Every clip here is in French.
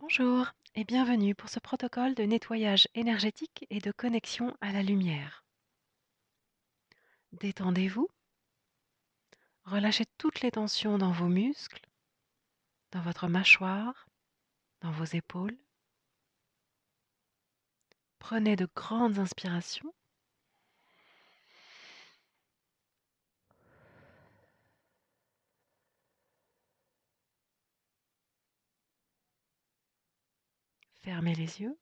Bonjour et bienvenue pour ce protocole de nettoyage énergétique et de connexion à la lumière. Détendez-vous, relâchez toutes les tensions dans vos muscles, dans votre mâchoire, dans vos épaules. Prenez de grandes inspirations. Fermez les yeux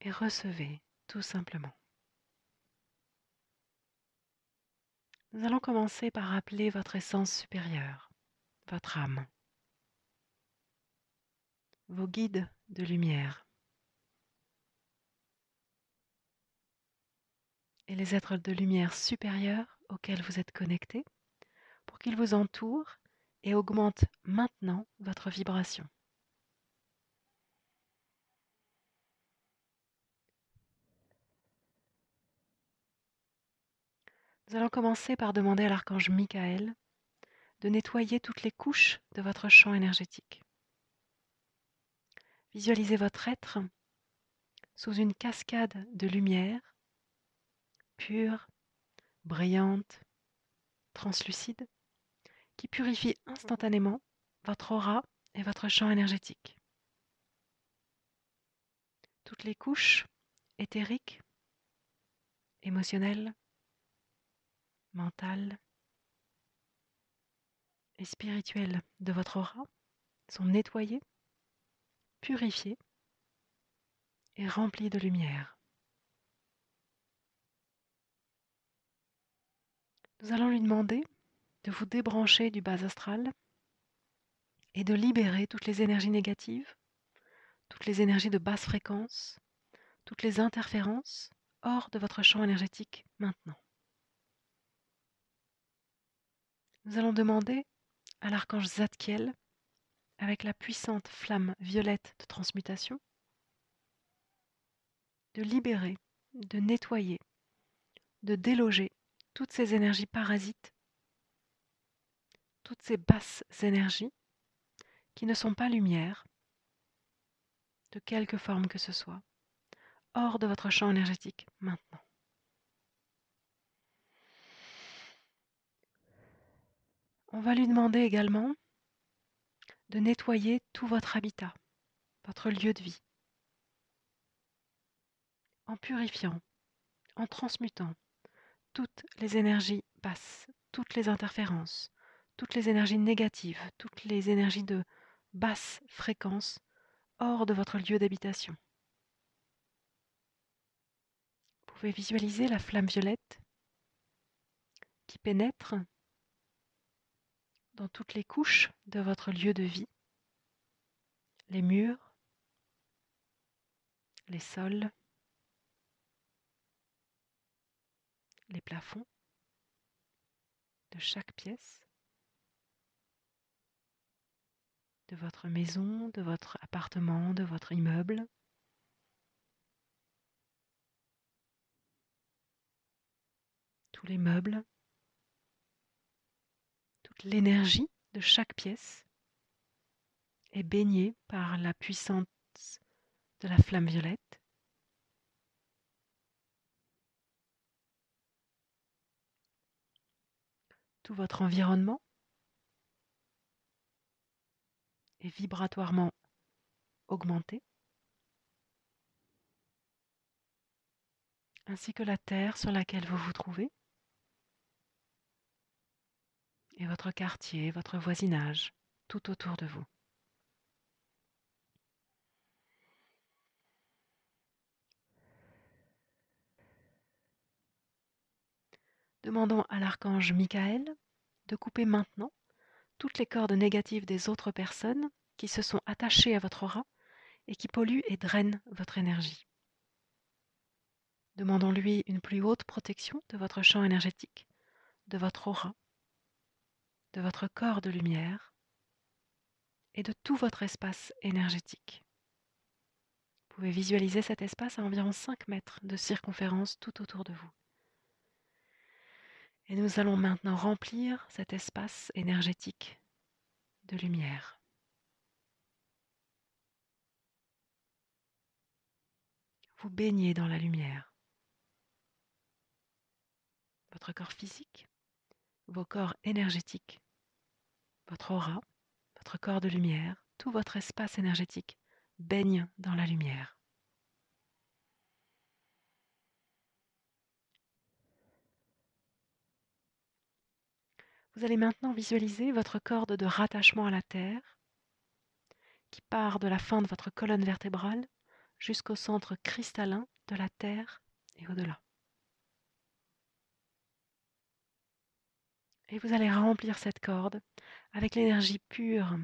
et recevez tout simplement. Nous allons commencer par appeler votre essence supérieure, votre âme, vos guides de lumière et les êtres de lumière supérieurs auxquels vous êtes connectés pour qu'ils vous entourent et augmentent maintenant votre vibration. Nous allons commencer par demander à l'archange Michael de nettoyer toutes les couches de votre champ énergétique. Visualisez votre être sous une cascade de lumière pure, brillante, translucide, qui purifie instantanément votre aura et votre champ énergétique. Toutes les couches éthériques, émotionnelles, mentales et spirituelles de votre aura sont nettoyées, purifiées et remplies de lumière. Nous allons lui demander de vous débrancher du bas astral et de libérer toutes les énergies négatives, toutes les énergies de basse fréquence, toutes les interférences hors de votre champ énergétique maintenant. Nous allons demander à l'archange Zadkiel, avec la puissante flamme violette de transmutation, de libérer, de nettoyer, de déloger toutes ces énergies parasites, toutes ces basses énergies qui ne sont pas lumière, de quelque forme que ce soit, hors de votre champ énergétique maintenant. On va lui demander également de nettoyer tout votre habitat, votre lieu de vie, en purifiant, en transmutant toutes les énergies basses, toutes les interférences, toutes les énergies négatives, toutes les énergies de basse fréquence hors de votre lieu d'habitation. Vous pouvez visualiser la flamme violette qui pénètre dans toutes les couches de votre lieu de vie, les murs, les sols, les plafonds de chaque pièce, de votre maison, de votre appartement, de votre immeuble. Tous les meubles, toute l'énergie de chaque pièce est baignée par la puissance de la flamme violette. Tout votre environnement est vibratoirement augmenté, ainsi que la terre sur laquelle vous vous trouvez, et votre quartier, votre voisinage, tout autour de vous. Demandons à l'archange Michael de couper maintenant toutes les cordes négatives des autres personnes qui se sont attachées à votre aura et qui polluent et drainent votre énergie. Demandons-lui une plus haute protection de votre champ énergétique, de votre aura, de votre corps de lumière et de tout votre espace énergétique. Vous pouvez visualiser cet espace à environ 5 mètres de circonférence tout autour de vous. Et nous allons maintenant remplir cet espace énergétique de lumière. vous baignez dans la lumière. Votre corps physique, vos corps énergétiques, votre aura, votre corps de lumière, tout votre espace énergétique baigne dans la lumière. Vous allez maintenant visualiser votre corde de rattachement à la Terre qui part de la fin de votre colonne vertébrale jusqu'au centre cristallin de la Terre et au-delà. Et vous allez remplir cette corde avec l'énergie pure,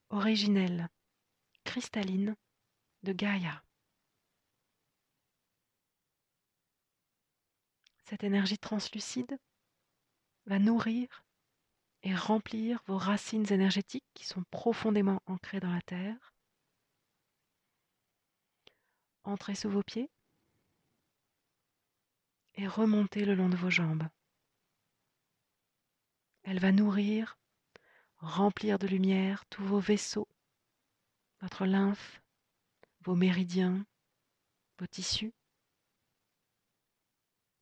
originelle, cristalline de Gaïa. Cette énergie translucide va nourrir et remplir vos racines énergétiques qui sont profondément ancrées dans la terre. Entrez sous vos pieds et remontez le long de vos jambes. Elle va nourrir, remplir de lumière tous vos vaisseaux, votre lymphe, vos méridiens, vos tissus.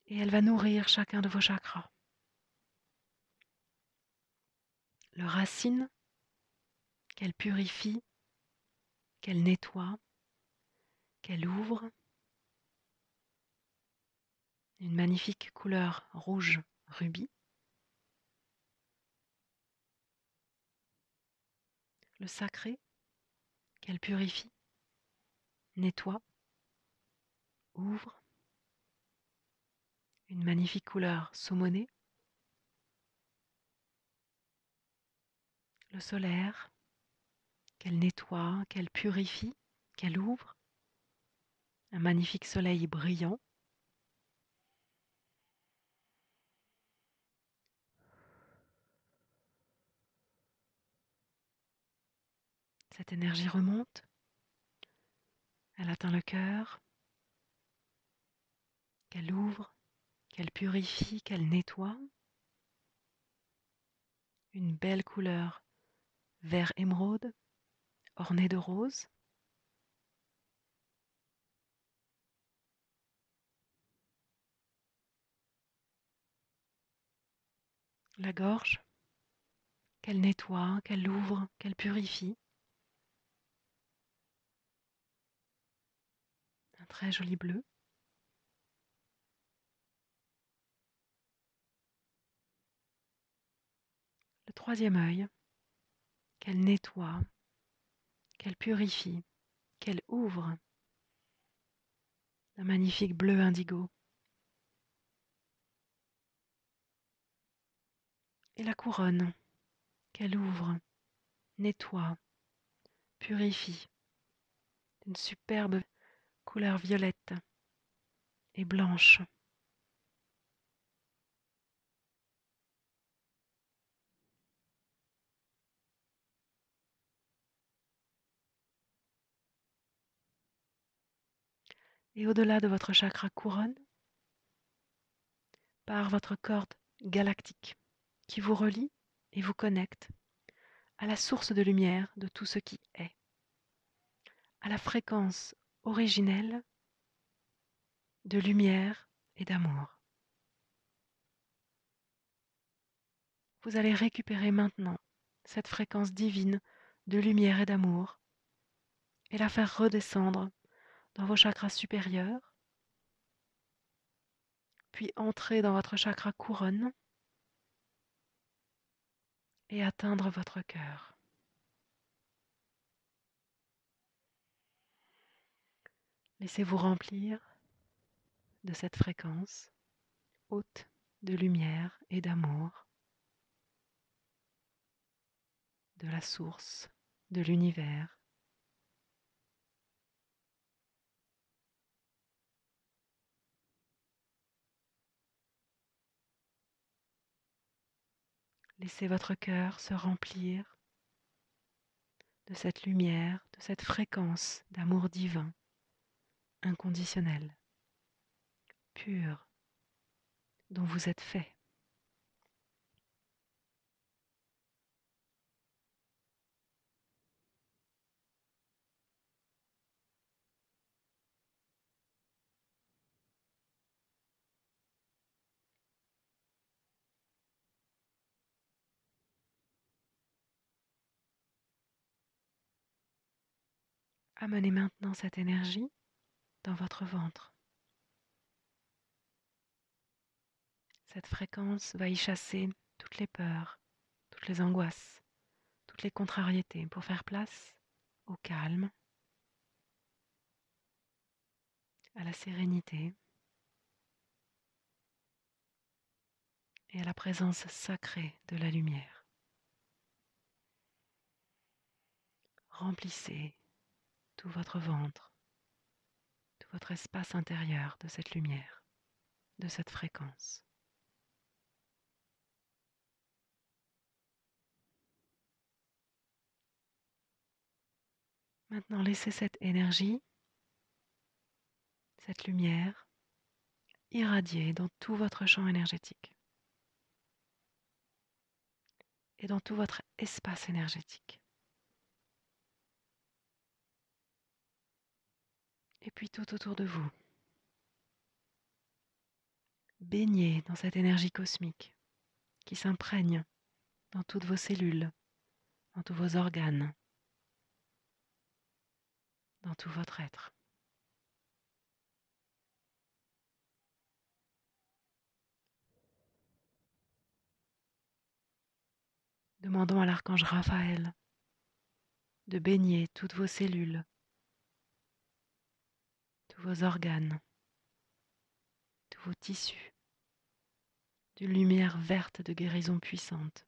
Et elle va nourrir chacun de vos chakras. Leurs racines, qu'elle purifie, qu'elle nettoie, qu'elle ouvre. Une magnifique couleur rouge rubis. Le sacré, qu'elle purifie, nettoie, ouvre. Une magnifique couleur saumonée. Le solaire, qu'elle nettoie, qu'elle purifie, qu'elle ouvre. Un magnifique soleil brillant. Cette énergie remonte. Elle atteint le cœur. Qu'elle ouvre, qu'elle purifie, qu'elle nettoie. Une belle couleur vert émeraude, ornée de roses. La gorge, qu'elle nettoie, qu'elle ouvre, qu'elle purifie. Un très joli bleu. Le troisième œil, qu'elle nettoie, qu'elle purifie, qu'elle ouvre. Un magnifique bleu indigo. Et la couronne, qu'elle ouvre, nettoie, purifie. Une superbe couleur violette et blanche. Et au-delà de votre chakra couronne, part votre corde galactique qui vous relie et vous connecte à la source de lumière de tout ce qui est, à la fréquence originelle de lumière et d'amour. Vous allez récupérer maintenant cette fréquence divine de lumière et d'amour et la faire redescendre dans vos chakras supérieurs, puis entrer dans votre chakra couronne et atteindre votre cœur. Laissez-vous remplir de cette fréquence haute de lumière et d'amour, de la source, de l'univers. Laissez votre cœur se remplir de cette lumière, de cette fréquence d'amour divin, inconditionnel, pur, dont vous êtes fait. Amenez maintenant cette énergie dans votre ventre. Cette fréquence va y chasser toutes les peurs, toutes les angoisses, toutes les contrariétés pour faire place au calme, à la sérénité et à la présence sacrée de la lumière. Remplissez tout votre ventre, tout votre espace intérieur de cette lumière, de cette fréquence. Maintenant, laissez cette énergie, cette lumière, irradier dans tout votre champ énergétique et dans tout votre espace énergétique. Et puis tout autour de vous. Baignez dans cette énergie cosmique qui s'imprègne dans toutes vos cellules, dans tous vos organes, dans tout votre être. Demandons à l'archange Raphaël de baigner toutes vos cellules, tous vos organes, tous vos tissus, d'une lumière verte de guérison puissante.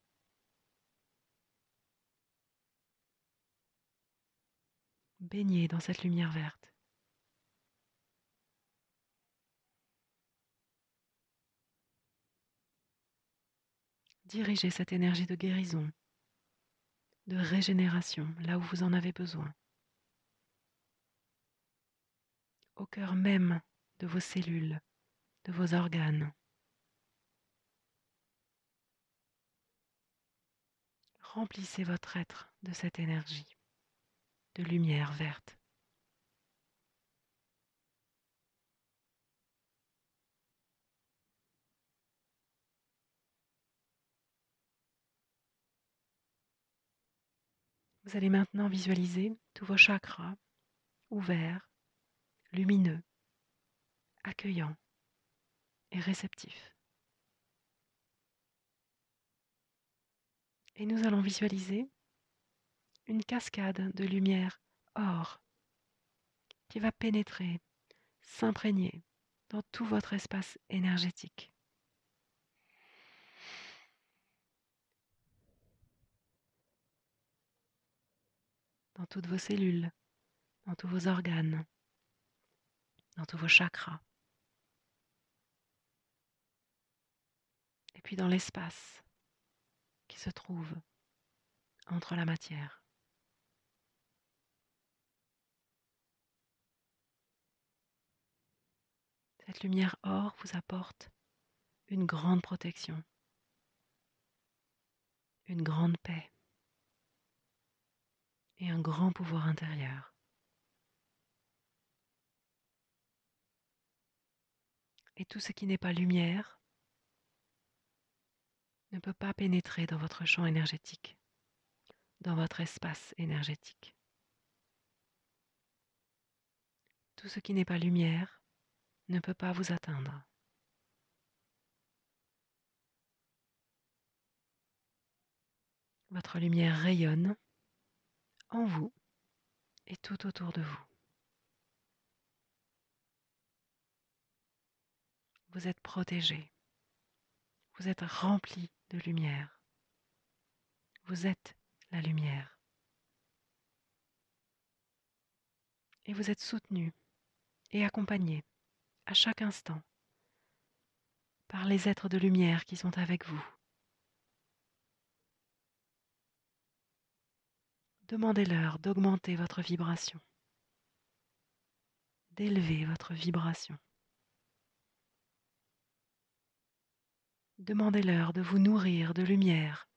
Baignez dans cette lumière verte. Dirigez cette énergie de guérison, de régénération, là où vous en avez besoin, au cœur même de vos cellules, de vos organes. Remplissez votre être de cette énergie, de lumière verte. Vous allez maintenant visualiser tous vos chakras ouverts, lumineux, accueillants et réceptifs. Et nous allons visualiser une cascade de lumière or qui va pénétrer, s'imprégner dans tout votre espace énergétique. Dans toutes vos cellules, dans tous vos organes, dans tous vos chakras. Et puis dans l'espace qui se trouve entre la matière. Cette lumière or vous apporte une grande protection, une grande paix et un grand pouvoir intérieur. Et tout ce qui n'est pas lumière ne peut pas pénétrer dans votre champ énergétique, dans votre espace énergétique. Tout ce qui n'est pas lumière ne peut pas vous atteindre. Votre lumière rayonne en vous et tout autour de vous. Vous êtes protégé. Vous êtes rempli de lumière. Vous êtes la lumière. Et vous êtes soutenu et accompagné à chaque instant par les êtres de lumière qui sont avec vous. Demandez-leur d'augmenter votre vibration, d'élever votre vibration. Demandez-leur de vous nourrir de lumière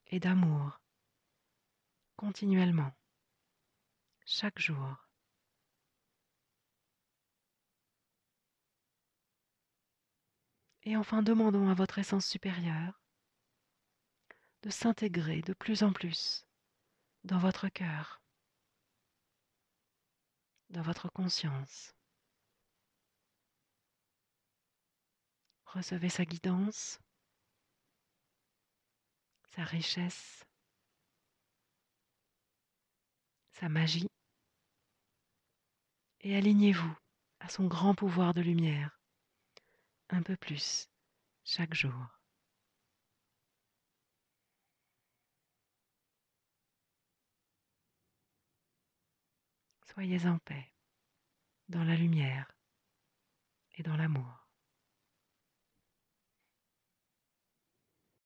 et d'amour continuellement, chaque jour. Et enfin, demandons à votre essence supérieure de s'intégrer de plus en plus dans votre cœur, dans votre conscience. Recevez sa guidance, sa richesse, sa magie, et alignez-vous à son grand pouvoir de lumière, un peu plus chaque jour. Soyez en paix, dans la lumière et dans l'amour.